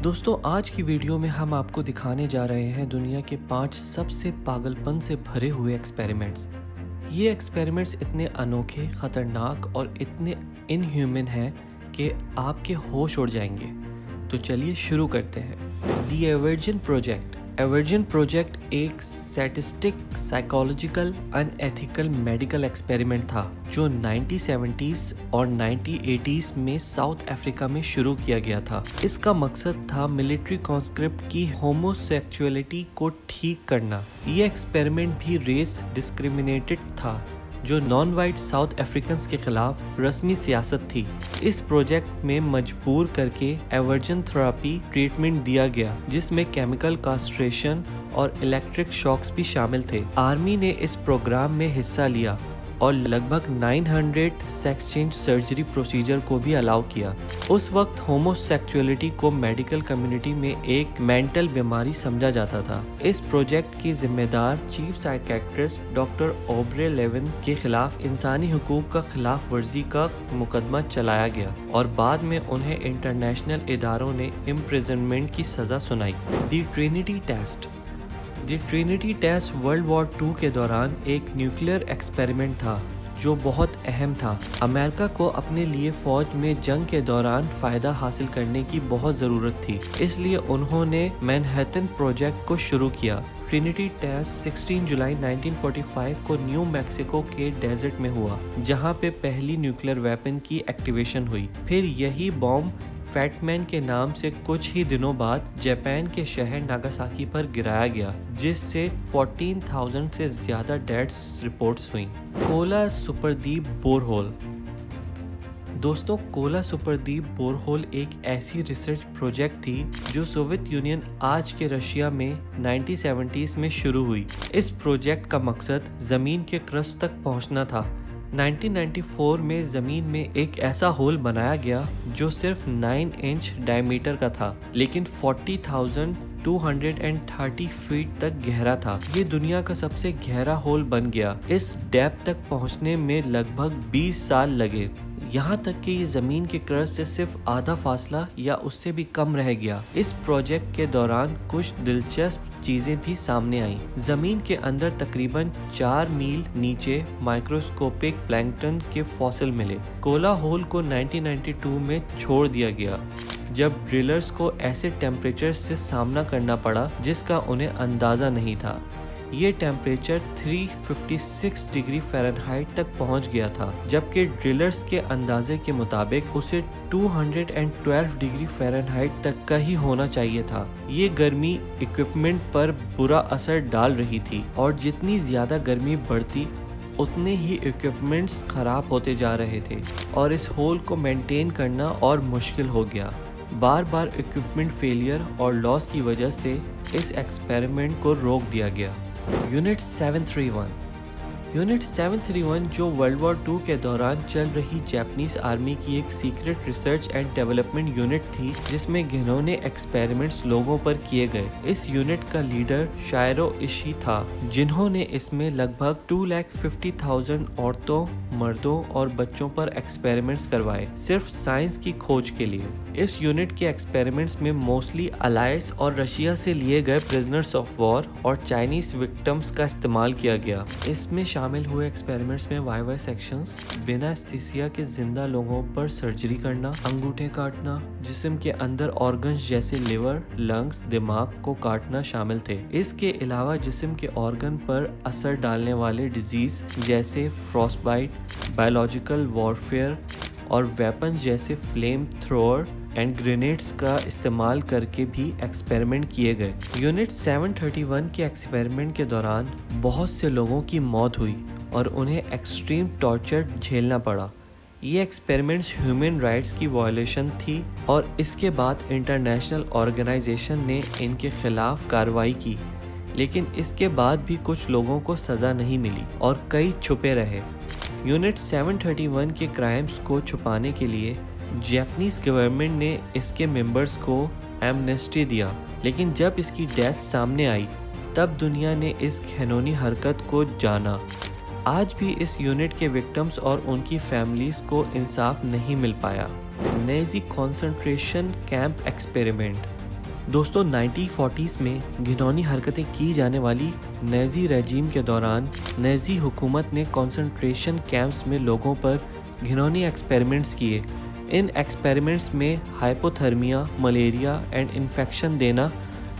दोस्तों आज की वीडियो में हम आपको दिखाने जा रहे हैं दुनिया के 5 सबसे पागलपन से भरे हुए एक्सपेरिमेंट्स। ये एक्सपेरिमेंट्स इतने अनोखे, खतरनाक और इतने इनह्यूमन हैं कि आपके होश उड़ जाएंगे। तो चलिए शुरू करते हैं। दी एवर्जन प्रोजेक्ट। एवर्जन प्रोजेक्ट एक statistic, psychological, unethical medical experiment था जो 1970s और 1980s में साउथ अफ्रीका में शुरू किया गया था। इसका मकसद था मिलिट्री कॉन्स्क्रिप्ट की होमोसेक्सुअलिटी को ठीक करना। ये एक्सपेरिमेंट भी रेस डिस्क्रिमिनेटेड था जो नॉन वाइट साउथ अफ्रीकन्स के खिलाफ रस्मी सियासत थी। इस प्रोजेक्ट में मजबूर करके एवर्जन थेरेपी ट्रीटमेंट दिया गया जिसमें केमिकल कास्ट्रेशन और इलेक्ट्रिक शॉक्स भी शामिल थे। आर्मी ने इस प्रोग्राम में हिस्सा लिया और लगभग 900 सेक्स चेंज सर्जरी प्रोसीजर को भी अलाउ किया। उस वक्त होमोसेक्सुअलिटी को मेडिकल कम्युनिटी में एक मेंटल बीमारी समझा जाता था। इस प्रोजेक्ट की जिम्मेदार chief psychiatrist doctor Aubrey Levin के खिलाफ इंसानी हुकूक का खिलाफ वर्जी का मुकदमा चलाया गया और बाद में उन्हें इंटरनेशनल इदारों ने इम्प्रिजनमेंट की सजा सुनाई। The Trinity test. The Trinity test world war II के दौरान एक न्यूक्लियर एक्सपेरिमेंट था जो बहुत अहम था। अमेरिका को अपने लिए फौज में जंग के दौरान फ़ायदा हासिल करने की बहुत ज़रूरत थी, इसलिए उन्होंने मैनहट्टन प्रोजेक्ट को शुरू किया। ट्रिनिटी टेस्ट 16 जुलाई 1945 को न्यू मैक्सिको के डेजर्ट में हुआ जहां पे पहली न्यूक्लियर वेपन की एक्टिवेशन हुई। फिर यही बॉम्ब फैटमैन के नाम से कुछ ही दिनों बाद जापान के शहर नागासाकी पर गिराया गया जिससे 14,000 से ज्यादा डेथ्स रिपोर्ट्स हुई। Kola superdeep borehole. दोस्तों, कोला सुपरद्वीप बोरहोल एक ऐसी रिसर्च प्रोजेक्ट थी जो सोवियत यूनियन आज के रशिया में 1970s में शुरू हुई। इस प्रोजेक्ट का मकसद जमीन के क्रस्ट तक पहुंचना था। 1994 में ज़मीन में एक ऐसा होल बनाया गया जो सिर्फ 9 इंच डायमीटर का था लेकिन 40,230 फीट तक गहरा था। ये दुनिया का सबसे गहरा होल बन गया। इस डेप्थ तक पहुंचने में लगभग 20 साल लगे, यहाँ तक कि ये ज़मीन के क्रस्ट से सिर्फ आधा फासला या उससे भी कम रह गया। इस प्रोजेक्ट के दौरान कुछ दिलचस्प चीजें भी सामने आईं। जमीन के अंदर तकरीबन 4 मील नीचे माइक्रोस्कोपिक प्लैंकटन के फॉसिल मिले। कोला होल को 1992 में छोड़ दिया गया जब ड्रिलर्स को ऐसे टेम्परेचर से सामना करना पड़ा जिसका उन्हें अंदाजा नहीं था। ये टेम्परेचर 356 डिग्री फ़ारेनहाइट तक पहुंच गया था जबकि ड्रिलर्स के अंदाजे के मुताबिक उसे 212 डिग्री फ़ारेनहाइट तक का ही होना चाहिए था। ये गर्मी इक्विपमेंट पर बुरा असर डाल रही थी और जितनी ज़्यादा गर्मी बढ़ती उतने ही इक्विपमेंट्स खराब होते जा रहे थे और इस होल को मेंटेन करना और मुश्किल हो गया। बार बार इक्विपमेंट फेलियर और लॉस की वजह से इस एक्सपेरिमेंट को रोक दिया गया। यूनिट 731। यूनिट 731 जो वर्ल्ड वॉर II के दौरान चल रही जापानीज आर्मी की एक secret research and development unit थी जिसमें घिनौने एक्सपेरिमेंट्स लोगों पर किए गए। इस यूनिट का लीडर शायरो इशी था जिन्होंने इसमें लगभग 250,000 औरतों, मर्दों और बच्चों पर एक्सपेरिमेंट्स करवाए सिर्फ साइंस की खोज के लिए। इस यूनिट के एक्सपेरिमेंट्स में मोस्टली अलायंस और रशिया से लिए गए प्रिजनर्स ऑफ वॉर और चाइनीज विक्टिम्स का इस्तेमाल किया गया। इसमें शामिल हुए एक्सपेरिमेंट्स में वाइवा सेक्शंस, बिना एस्थीसिया के जिंदा लोगों पर सर्जरी करना, अंगूठे काटना, जिस्म के अंदर ऑर्गन्स जैसे लिवर, लंग्स, दिमाग को काटना शामिल थे। इसके अलावा जिस्म के ऑर्गन पर असर डालने वाले डिजीज जैसे फ्रॉस्टबाइट, बायोलॉजिकल वॉरफेयर और वेपन जैसे फ्लेम थ्रोअर एंड ग्रेनेड्स का इस्तेमाल करके भी एक्सपेरिमेंट किए गए। यूनिट 731 के एक्सपेरिमेंट के दौरान बहुत से लोगों की मौत हुई और उन्हें एक्सट्रीम टॉर्चर झेलना पड़ा। ये एक्सपेरिमेंट्स ह्यूमन राइट्स की वायलेशन थी और इसके बाद इंटरनेशनल ऑर्गेनाइजेशन ने इनके खिलाफ कार्रवाई की, लेकिन इसके बाद भी कुछ लोगों को सज़ा नहीं मिली और कई छुपे रहे। यूनिट 731 के क्राइम्स को छुपाने के लिए जापानीज गवर्नमेंट ने इसके मेंबर्स को एमनेस्टी दिया, लेकिन जब इसकी डेथ सामने आई तब दुनिया ने इस घिनौनी हरकत को जाना। आज भी इस यूनिट के विक्टिम्स और उनकी फैमिलीज को इंसाफ नहीं मिल पाया। Naezy concentration camp experiment. दोस्तों 1940s में घिनौनी हरकतें की जाने वाली नाज़ी रेजिम के दौरान नाज़ी हुकूमत ने कंसंट्रेशन कैंप्स में लोगों पर घिनौनी एक्सपेरिमेंट्स किए। इन एक्सपेरिमेंट्स में हाइपोथर्मिया, मलेरिया एंड इन्फेक्शन देना,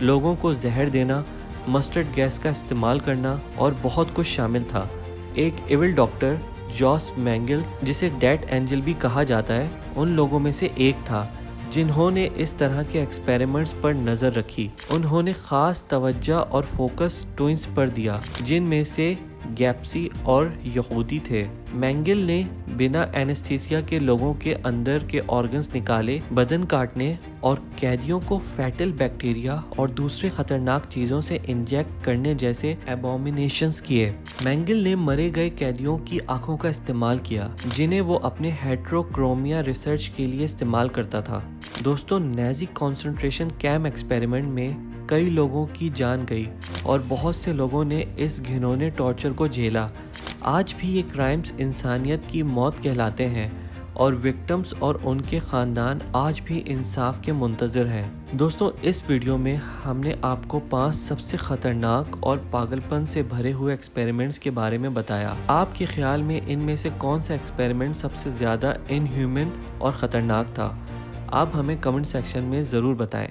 लोगों को जहर देना, मस्टर्ड गैस का इस्तेमाल करना और बहुत कुछ शामिल था। एक इविल डॉक्टर जॉस मैंगल, जिसे डेथ एंजल भी कहा जाता है, उन लोगों में से एक था जिन्होंने इस तरह के एक्सपेरिमेंट्स पर नज़र रखी। उन्होंने ख़ास तवज्जो और फोकस ट्विंस पर दिया, जिनमें से गैप्सी और यहूदी थे। मैंगल ने बिना एनेस्थीसिया के लोगों के अंदर के ऑर्गन्स निकाले, बदन काटने और कैदियों को फैटल बैक्टीरिया और दूसरे खतरनाक चीज़ों से इंजेक्ट करने जैसे एबॉमिनेशंस किए। मैंगल ने मरे गए कैदियों की आंखों का इस्तेमाल किया, जिन्हें वो अपने हेट्रोक्रोमिया रिसर्च के लिए इस्तेमाल करता था। दोस्तों, नाज़ी कंसंट्रेशन कैंप एक्सपेरिमेंट में कई लोगों की जान गई और बहुत से लोगों ने इस घिनौने टॉर्चर को झेला। आज भी ये क्राइम्स इंसानियत की मौत कहलाते हैं और विक्टिम्स और उनके ख़ानदान आज भी इंसाफ के मुंतज़िर हैं। दोस्तों, इस वीडियो में हमने आपको 5 सबसे ख़तरनाक और पागलपन से भरे हुए एक्सपेरिमेंट्स के बारे में बताया। आपके ख्याल में इनमें से कौन सा एक्सपेरिमेंट सबसे ज़्यादा इनह्यूमन और ख़तरनाक था? आप हमें कमेंट सेक्शन में ज़रूर बताएं।